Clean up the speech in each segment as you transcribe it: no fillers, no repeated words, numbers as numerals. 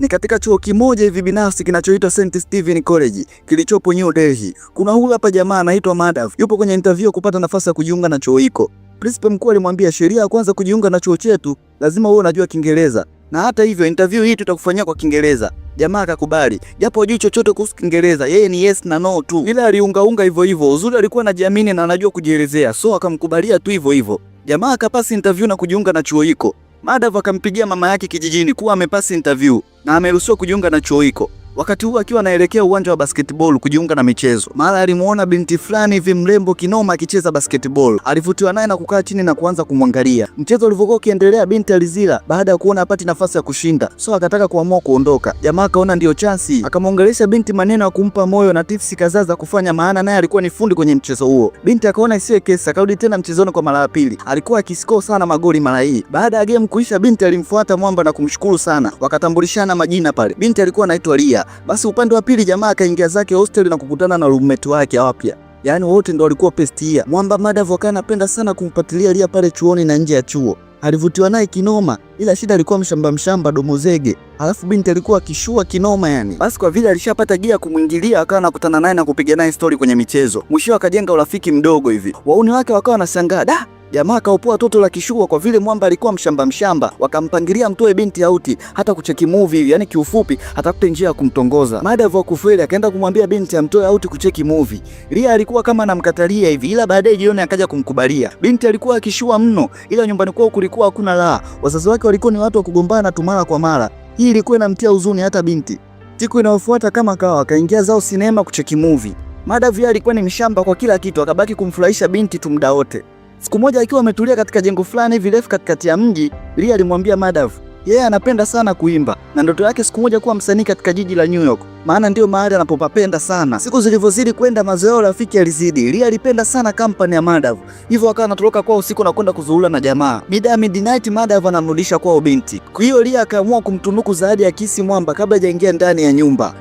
Ni katika chuo kimoja hivi binafsi kinachoitwa St. Stephen College kilichopo New Delhi. Kuna huyu hapa jamaa anaitwa Madhav. Yupo kwenye interview kupata nafasi ya kujiunga na chuo hiko. Principal mkuu alimwambia sheria ya kwanza kujiunga na chuo chetu lazima uwe unajua Kiingereza. Na hata hivyo interview hii tutakufanyia kwa Kiingereza. Jamaa akakubali. Japo hajui chochote kuhusu Kiingereza, yeye ni yes na no tu. Ila aliungaunga hivyo hivyo. Uzuri alikuwa anajiamini na anajua kujielezea. So akamkubalia tu hivyo hivyo. Jamaa akapasi interview na kujiunga na chuo hiko. Madhav akampigia mama yake kijijini kuwa amepasi interview na ameruhusiwa kujiunga na chuo hiko. Wakati huo akiwa anaelekea uwanja wa basketball kujiunga na michezo, mara alimuona binti fulani hivi mrembo kinoma akicheza basketball. Alivutiwa naye na kukaa chini na kuanza kumwangalia. Mchezo ulivyokuwa ukiendelea, binti alizila baada ya kuona hapati nafasi ya kushinda, so akataka kuamua kuondoka. Jamaa akaona ndio chansi, akamwongelesha binti maneno ya kumpa moyo na tips kadhaa za kufanya, maana naye alikuwa ni fundi kwenye mchezo huo. Binti akaona isiwe kesi, akarudi tena mchezoni kwa mara ya pili. Alikuwa akiscore sana magoli mara hii. Baada ya game kuisha, binti alimfuata mwamba na kumshukuru sana. Wakatambulishana majina pale. Binti alikuwa anaitwa Ria. Basi upande wa pili jamaa akaingia zake hostel na kukutana na roommate wake wapya. Yaani wote ndio walikuwa first year. Mwamba Madhav anapenda sana kumpatilia Ria pale chuoni na nje ya chuo. Alivutiwa naye kinoma, ila shida alikuwa mshamba domo zege. Alafu binti alikuwa akishua kinoma yani. Basi kwa vile alishapata gia kumwingilia, akawa anakutana naye na kupiga naye story kwenye michezo. Mwisho akajenga urafiki mdogo hivi. Wauni wake wakawa wanashangaa, "Da, jamaa kaopoa toto la kishua." Kwa vile mwamba alikuwa mshamba, wakampangilia mtoe binti auti hata kucheki movie hivi, yani kiufupi atafute njia ya kumtongoza. Madhav akufeli akaenda kumwambia binti amtoe auti kucheki movie. Ria alikuwa kama anamkatalia hivi, ila baadaye jioni akaja kumkubalia. Binti alikuwa akishua mno, ila nyumbani kwao kulikuwa hakuna raha. Wazazi wake walikuwa ni watu wa kugombana tu mara kwa mara. Hii ilikuwa inamtia huzuni hata binti. Siku inayofuata kama kawa akaingia zao sinema kucheki movie. Madhav alikuwa ni mshamba kwa kila kitu, akabaki kumfurahisha binti tu muda wote. Siku moja akiwa ametulia katika jengo fulani hivi refu katikati ya mji, Ria alimwambia Madhav yeye anapenda sana kuimba na ndoto yake siku moja kuwa msanii katika jiji la New York, maana ndio mahali anapopapenda sana. Siku zilivyozidi kwenda, mazoea rafiki alizidi. Ria alipenda sana kampani ya Madhav, hivyo akawa anatoroka kwao usiku na kwenda kuzurura na jamaa. Mida ya midnight Madhav anamrudisha kwao binti. Kwa hiyo Ria akaamua kumtunuku zawadi ya kisi mwamba kabla hajaingia ndani ya nyumba.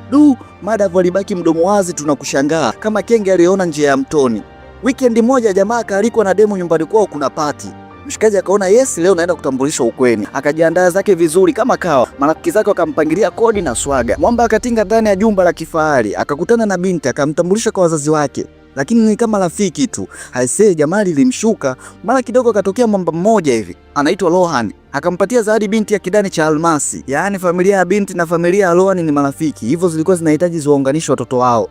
Madhav alibaki mdomo wazi tunakushangaa kama kenge aliona njia ya mtoni. Weekend moja jamaa akaalikwa na demo nyumbani kwao kuna party. Mshikaji akaona yes, leo naenda kutambulishwa ukweni. Akajiandaa zake vizuri kama kawa. Marafiki zake wakampangilia kodi na swaga. Mwamba akatinga ndani ya jumba la kifahari, akakutana na binti, akamtambulisha kwa wazazi wake. Lakini ni kama rafiki tu. Haisee, jamaa lilimshuka. Mara kidogo akatokea mwamba mmoja hivi anaitwa Rohan, akampatia zawadi binti ya kidani cha almasi. Yaani familia ya binti na familia ya Rohan ni marafiki, hivyo zilikuwa zinahitaji ziwaunganishe watoto wao.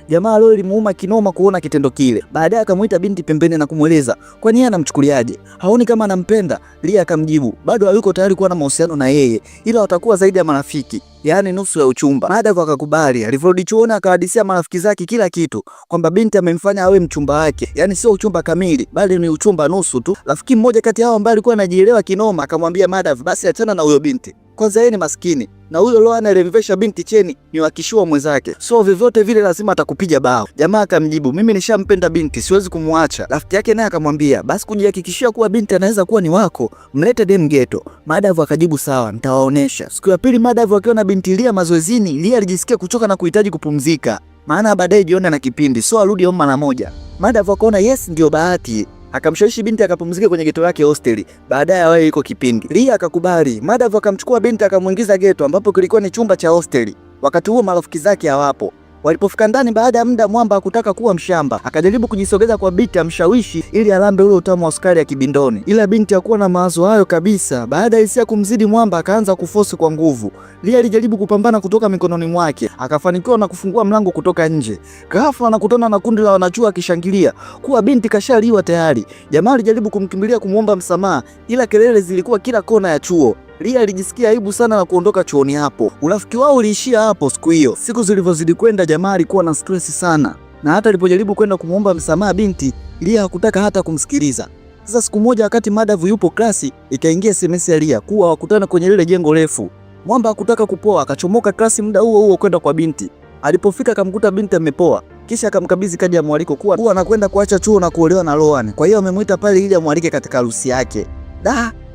Jamaa leo limuuma kinoma kuona kitendo kile. Baadaye akamuita binti pembeni na kumweleza kwani yeye anamchukuliaje, haoni kama anampenda. Ria akamjibu bado hayuko tayari kuwa na mahusiano na yeye, ila watakuwa zaidi ya marafiki, yaani nusu ya uchumba. Madhav akakubali. Alivyorudi chuoni akahadisia marafiki zake kila kitu, kwamba binti amemfanya awe mchumba wake, yaani sio uchumba kamili bali ni uchumba nusu tu. Rafiki mmoja kati yao ambaye alikuwa anajielewa kinoma akamwambia Madhav basi achana na huyo binti, kwanza yeye ni maskini na huyo Rohan alimvesha binti cheni ni wakishua mwenzake, so vyovyote vile lazima atakupiga bao. Jamaa akamjibu mimi nishampenda binti, siwezi kumwacha. Rafiki yake naye akamwambia basi kujihakikishia kuwa binti anaweza kuwa ni wako, mlete dem ghetto. Madhav akajibu sawa, nitawaonesha. Siku ya pili Madhav akiwa na binti Ria mazoezini, Ria alijisikia kuchoka na kuhitaji kupumzika, maana baadaye jioni na kipindi, so arudi home mara moja. Madhav akaona yes ndio bahati, akamshawishi binti akapumzika kwenye geto yake hosteli. Baadaye awaye iko kipindi. Ria akakubali. Madhav akamchukua binti akamuingiza geto ambapo kilikuwa ni chumba cha hosteli. Wakati huo marafiki zake hawapo. Walipofika ndani baada ya muda, mwamba hakutaka kuwa mshamba, akajaribu kujisogeza kwa binti amshawishi ili alambe ule utamu wa sukari ya kibindoni, ila binti hakuwa na mawazo hayo kabisa. Baada ya hisia kumzidi mwamba akaanza kuforce kwa nguvu. Ria alijaribu kupambana kutoka mikononi mwake, akafanikiwa na kufungua mlango kutoka nje. Ghafla anakutana na kundi la wanachuo akishangilia kuwa binti kashaliwa tayari. Jamaa alijaribu kumkimbilia kumuomba msamaha, ila kelele zilikuwa kila kona ya chuo. Ria alijisikia aibu sana na kuondoka chuoni hapo. Urafiki wao uliishia hapo siku hiyo. Siku zilivyozidi kwenda, jamaa alikuwa na stress sana, na hata alipojaribu kwenda kumuomba msamaha binti, Ria hakutaka hata kumsikiliza. Sasa siku moja wakati Madhav yupo klasi, ikaingia SMS ya Ria kuwa wakutana kwenye lile jengo refu. Mwamba hakutaka kupoa, akachomoka klasi muda huo kwenda kwa binti. Alipofika akamkuta binti amepoa, kisha akamkabidhi kadi ya mwaliko kuwa anakwenda kuacha chuo na kuolewa na Rohan. Kwa hiyo amemuita pale ili amwalike katika harusi yake.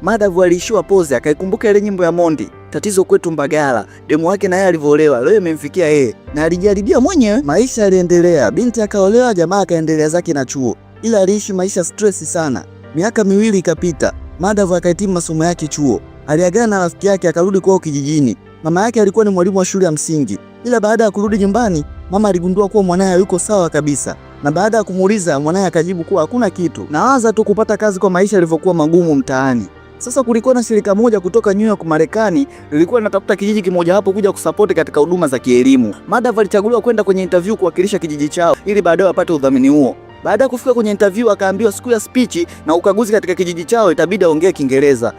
Madhav aliishiwa pose, akaikumbuka ile nyimbo ya Mondi, tatizo kwetu Mbagala. Demu wake naye alivyolewa leo imemfikia yeye na alijaribia mwenyewe. Maisha yaliendelea, binti akaolewa, jamaa akaendelea zake na chuo, ila aliishi maisha stress sana. Miaka 2 ikapita, Madhav akahitimu masomo yake chuo. Aliagana na rafiki yake akarudi kwao kijijini. Mama yake alikuwa ni mwalimu wa shule ya msingi, ila baada ya kurudi nyumbani mama aligundua kuwa mwanae yuko sawa kabisa, na baada ya kumuuliza mwanae akajibu kuwa hakuna kitu, nawaza tu kupata kazi kwa maisha yalivyokuwa magumu mtaani. Sasa kulikuwa na shirika moja kutoka New York Marekani lilikuwa linatafuta kijiji kimoja hapo kuja kusupport katika huduma za kielimu. Madav alichaguliwa kwenda kwenye interview kuwakilisha kijiji chao ili baadaye apate udhamini huo. Baada ya kufika kwenye interview akaambiwa siku ya speech na ukaguzi katika kijiji chao itabidi aongee Kiingereza.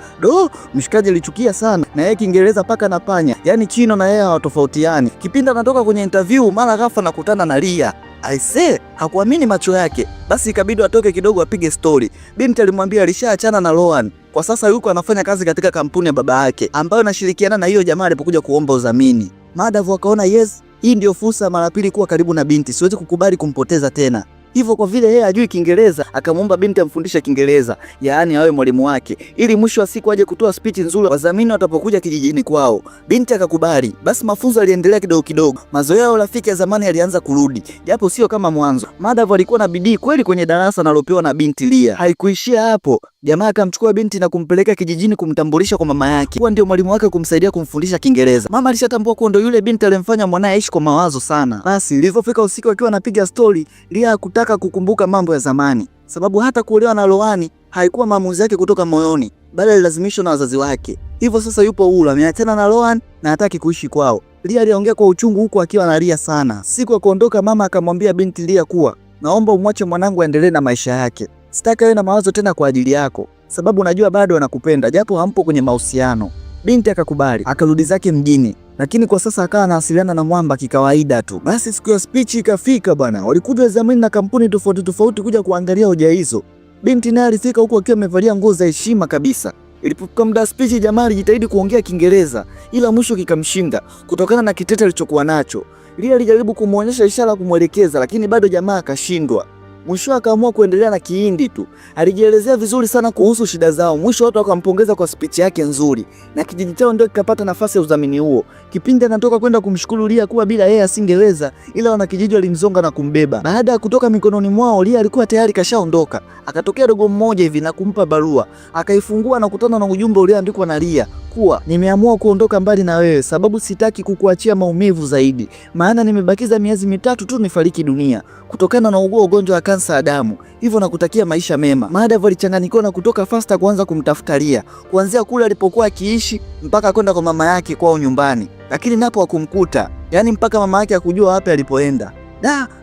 Mshikaji alichukia sana, na yeye Kiingereza paka na panya, yani Chino na yeye hawatofautiani. Kipindi anatoka kwenye interview mara ghafla nakutana na Lia. Aisee, hakuamini macho yake. Basi ikabidi atoke kidogo apige story. Binti alimwambia alishaachana na Loan. Kwa sasa yuko anafanya kazi katika kampuni ya baba yake ambayo inashirikiana na hiyo jamaa alipokuja kuomba udhamini. Madav akaona yes, hii ndio fursa mara pili kuwa karibu na binti, siwezi kukubali kumpoteza tena. Hivyo kwa vile yeye hajui Kiingereza, akamwomba binti amfundishe Kiingereza, yaani awe mwalimu wake, ili mwisho wa siku aje kutoa speech nzuri wadhamini watapokuja kijijini kwao. Binti akakubali. Basi mafunzo yaliendelea kidogo kidogo. Mazoea ya urafiki ya zamani yalianza kurudi, japo sio kama mwanzo. Madav alikuwa na bidii kweli kwenye darasa analopewa na binti Lia. Haikuishia hapo. Jamaa akamchukua binti na kumpeleka kijijini kumtambulisha kwa mama yake kuwa ndio mwalimu wake kumsaidia kumfundisha Kiingereza. Mama alishatambua kuwa ndio yule binti alimfanya mwanae aishi kwa mawazo sana. Basi ilipofika usiku akiwa anapiga story, Lia hakutaka kukumbuka mambo ya zamani, sababu hata kuolewa na Loan haikuwa maamuzi yake kutoka moyoni, bali alilazimishwa na wazazi wake. Hivyo sasa yupo huru, ameachana na Loan na hataki kuishi kwao. Lia aliongea kwa uchungu huku akiwa analia sana. Siku ya kuondoka mama akamwambia binti Lia kuwa naomba umwache mwanangu aendelee na maisha yake. Sitaki wewe na mawazo tena kwa ajili yako, sababu najua bado anakupenda japo hampo kwenye mahusiano. Binti akakubali, akarudi zake mjini, lakini kwa sasa akawa anawasiliana na Mwamba kikawaida tu. Basi siku ya speech ikafika bwana. Walikuja zamani na kampuni tofauti tofauti kuja kuangalia hoja hizo. Binti naye alifika huko akiwa amevalia nguo za heshima kabisa. Ilipofika muda speech, jamaa alijitahidi kuongea Kiingereza ila mwisho kikamshinda kutokana na kitete alichokuwa nacho. Lia alijaribu kumuonyesha ishara kumwelekeza, lakini bado jamaa akashindwa. Mwisho akaamua kuendelea na Kihindi tu. Alijielezea vizuri sana kuhusu shida zao. Mwisho watu wakampongeza kwa speech yake nzuri, na kijiji chao ndio kikapata nafasi ya udhamini huo. Kipindi anatoka kwenda kumshukuru Lia kuwa bila yeye asingeweza, ila wanakijiji walimzonga na kumbeba. Baada ya kutoka mikononi mwao, Lia alikuwa tayari kashaondoka. Akatokea dogo mmoja hivi na kumpa barua. Akaifungua na kutana na ujumbe ulioandikwa na Lia kuwa nimeamua kuondoka mbali na wewe sababu sitaki kukuachia maumivu zaidi, maana nimebakiza miezi mitatu tu nifariki dunia kutokana na ugonjwa wa kansa ya damu, hivyo nakutakia maisha mema. Madav alichanganyikiwa na kutoka fasta kuanza kumtafuta Lia, kuanzia kule alipokuwa akiishi mpaka kwenda kwa mama yake kwao nyumbani, lakini napo hakumkuta, yani mpaka mama yake akujua wapi alipoenda.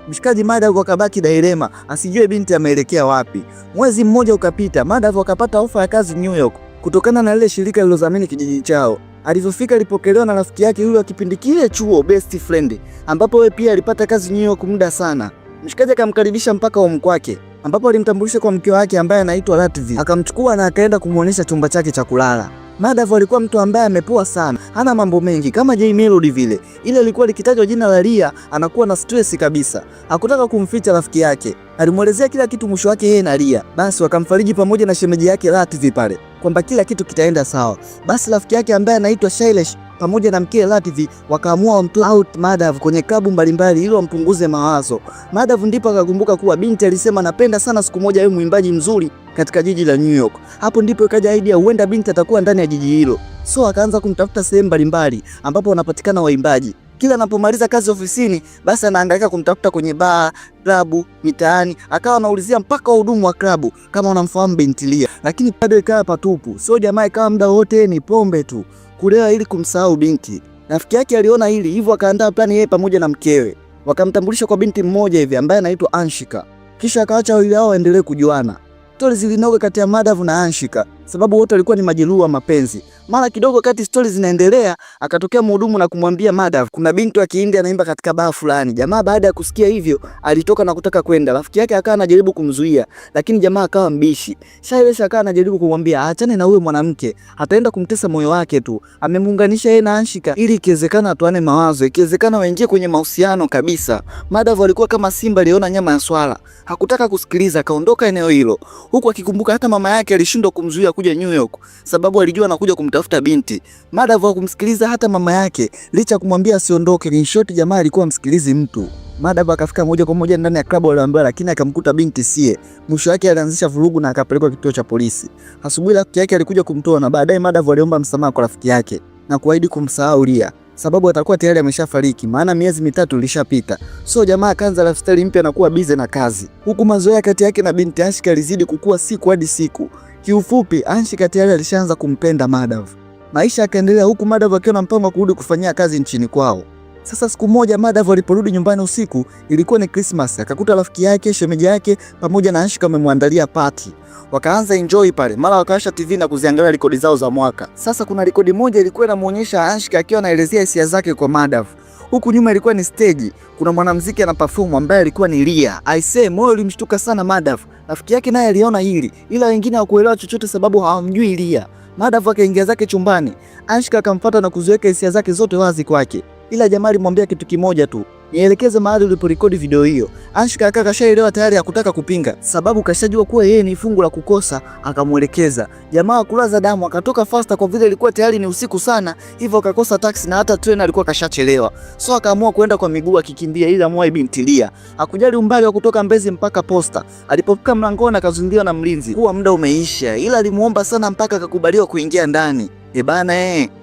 Mshikaji Madav akabaki dilema, asijue binti ameelekea wapi. Mwezi mmoja ukapita, Madav akapata ofa ya kazi New York kutokana na lile shirika lililodhamini kijiji chao. Alivyofika alipokelewa na rafiki yake yule wa kipindi kile chuo, best friend, ambapo wewe pia alipata kazi New York muda sana. Mshikaji akamkaribisha mpaka home kwake, ambapo alimtambulisha kwa mke wake ambaye anaitwa Latvia. Akamchukua na akaenda kumuonesha chumba chake cha kulala. Madav alikuwa mtu ambaye amepoa sana, hana mambo mengi kama Jay Melody vile. Ile ilikuwa likitajwa jina la Lia anakuwa na stress kabisa. Hakutaka kumficha rafiki yake. Alimuelezea kila kitu mwisho wake yeye na Lia. Basi wakamfariji pamoja na shemeji yake Latvia pale kwamba kila kitu kitaenda sawa. Basi rafiki yake ambaye anaitwa Shailesh pamoja na mke Latvia wakaamua wamtoe out Madav kwenye klabu mbalimbali ili wampunguze mawazo. Madav ndipo akakumbuka kuwa binti alisema napenda sana siku moja awe mwimbaji mzuri katika jiji la New York. Hapo ndipo ikaja idea huenda binti atakuwa ndani ya jiji hilo. So akaanza kumtafuta sehemu mbalimbali ambapo wanapatikana waimbaji. Kila anapomaliza kazi ofisini, basi anahangaika kumtafuta kwenye baa, klabu, mitaani. Akawa anaulizia mpaka wahudumu wa klabu kama wanamfahamu binti Lia, lakini bado ikawa patupu. So jamaa ikawa muda wote ni pombe tu, kulewa ili kumsahau binti. Rafiki yake aliona hili, hivyo akaandaa plani yeye pamoja na mkewe. Wakamtambulisha kwa binti mmoja hivi ambaye anaitwa Anshika. Kisha akaacha wawili hao waendelee kujuana. Stori zilinoga kati ya Madav na Anshika sababu wote walikuwa ni majeruhi wa mapenzi. Mara kidogo kati stori zinaendelea, akatokea mhudumu na kumwambia Madav kuna binti wa Kihindi anaimba katika baa fulani. Jamaa baada ya kusikia hivyo alitoka na kutaka kwenda. Rafiki yake akawa anajaribu kumzuia, lakini jamaa akawa mbishi. Shailesh akawa anajaribu kumwambia aachane na huyo mwanamke, ataenda kumtesa moyo wake tu. Amemuunganisha yeye na Anshika ili ikiwezekana atuane mawazo, ikiwezekana waingie kwenye mahusiano kabisa. Madav alikuwa kama simba aliona nyama ya swala. Hakutaka kusikiliza, akaondoka eneo hilo. Huku akikumbuka hata mama yake alishindwa kumzuia kuja New York sababu alijua anakuja kumtafuta binti. Madav hakumsikiliza hata mama yake licha kumwambia asiondoke. In short jamaa alikuwa msikilizi mtu. Madav akafika moja kwa moja ndani ya klabu aliambiwa, lakini akamkuta binti sie. Mwisho wake alianzisha vurugu na akapelekwa kituo cha polisi. Asubuhi rafiki yake alikuja kumtoa na baadaye Madav aliomba msamaha kwa rafiki yake. na kuahidi kumsahau Lia, sababu atakuwa tayari ameshafariki, maana miezi mitatu ilishapita. So jamaa akaanza lifestyle mpya na kuwa busy na kazi, huku mazoea kati yake na binti Anshika alizidi kukua siku hadi siku. Kiufupi, Anshika tayari alishaanza kumpenda Madhav. Maisha yakaendelea huku Madhav akiwa na mpango wa kurudi kufanyia kazi nchini kwao. Sasa siku moja Madhav aliporudi nyumbani usiku, ilikuwa ni Christmas, akakuta rafiki yake, shemeji yake pamoja na Anshika wamemwandalia party. Wakaanza enjoy pale, mara wakawasha TV na kuziangalia rekodi zao za mwaka. Sasa kuna rekodi moja ilikuwa inamuonyesha Anshika akiwa anaelezea hisia zake kwa Madhav. Huku nyuma ilikuwa ni stage, kuna mwanamuziki anaperform ambaye alikuwa ni Lia. I say moyo ulimshtuka sana Madhav. Rafiki yake naye aliona hili, ila wengine hawakuelewa chochote sababu hawamjui Lia. Madhav akaingia zake chumbani, Anshika akamfuata na kuziweka hisia zake zote wazi kwake. Ila jamaa alimwambia kitu kimoja tu, nielekeze mahali uliporekodi video hiyo. Anshika akakashaelewa tayari hakutaka kupinga, sababu kashajua kuwa yeye ni fungu la kukosa, akamuelekeza. Jamaa akulaza damu akatoka faster kwa vile ilikuwa tayari ni usiku sana, hivyo akakosa taxi na hata train alikuwa kashachelewa. So akaamua kwenda kwa miguu akikimbia ili amwahi binti Lia. Hakujali umbali wa kutoka Mbezi mpaka Posta. Alipofika mlangoni akazuiliwa na mlinzi kuwa muda umeisha, ila alimuomba sana mpaka akakubaliwa kuingia ndani.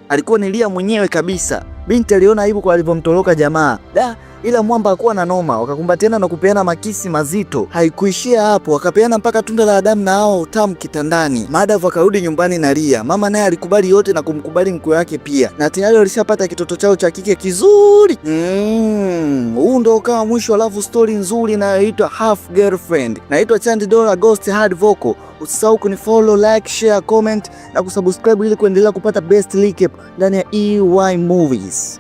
Alikuwa ni Lia mwenyewe kabisa. Binti aliona aibu kwa alivyomtoroka jamaa. Ila mwamba hakuwa na noma, wakakumbatiana na kupeana makisi mazito. Haikuishia hapo, wakapeana mpaka tunda la Adamu na Hawa utamu kitandani. Madhav akarudi nyumbani na Lia. Mama naye alikubali yote na kumkubali mkwe wake pia, na tayari walishapata kitoto chao cha kike kizuri. Huu ndo ukawa mwisho wa love story nzuri inayoitwa Half Girlfriend. Naitwa Chandidola Ghost Hard Vocal. Usisahau kunifollow, like, share, comment na kusubscribe ili kuendelea kupata best recap ndani ya EY Movies.